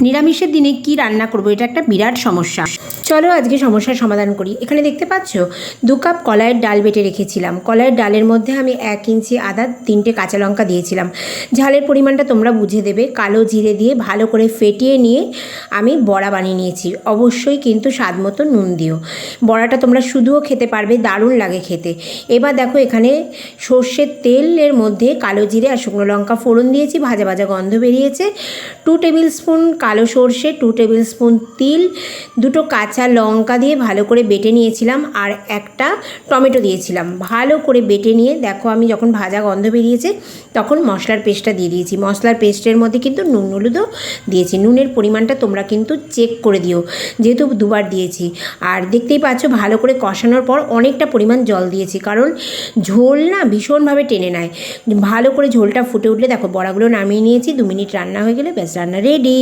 নিরামিষের দিনে কি রান্না করব, এটা একটা বিরাট সমস্যা। চলো আজকে সমস্যার সমাধান করি। এখানে দেখতে পাচ্ছ 2 কাপ কলাইয়ের ডাল বেটে রেখেছিলাম। কলাইয়ের ডালের মধ্যে আমি 1 ইঞ্চি আদা, 3টে কাঁচা লঙ্কা দিয়েছিলাম। ঝালের পরিমাণটা তোমরা বুঝে দেবে। কালো জিরে দিয়ে ভালো করে ফেটিয়ে নিয়ে আমি বড়া বানিয়ে নিয়েছি। অবশ্যই কিন্তু স্বাদ মতো নুন দিও। বড়াটা তোমরা শুধুও খেতে পারবে, দারুণ লাগে খেতে। এবার দেখো এখানে সর্ষের তেলের মধ্যে কালো জিরে আর শুকনো লঙ্কা ফোড়ন দিয়েছি, ভাজা ভাজা গন্ধ বেরিয়েছে। 2 টেবিল স্পুন কালো সর্ষে, 2 টেবিল স্পুন তিল, 2টো কাঁচা লঙ্কা দিয়ে ভালো করে বেটে নিয়েছিলাম, আর একটা টমেটো দিয়েছিলাম। ভালো করে বেটে নিয়ে দেখো আমি যখন ভাজা গন্ধ বেরিয়েছে তখন মশলার পেস্টটা দিয়ে দিয়েছি। মশলার পেস্টের মধ্যে কিন্তু নুন হলুদও দিয়েছি। নুনের পরিমাণটা তোমরা কিন্তু চেক করে দিও, যেহেতু দুবার দিয়েছি। আর দেখতেই পাচ্ছ ভালো করে কষানোর পর অনেকটা পরিমাণ জল দিয়েছি, কারণ ঝোল না ভীষণভাবে টেনে নেয়। ভালো করে ঝোলটা ফুটে উঠলে দেখো বড়াগুলো নামিয়ে নিয়েছি। 2 মিনিট রান্না হয়ে গেলে ব্যাস রান্না রেডি।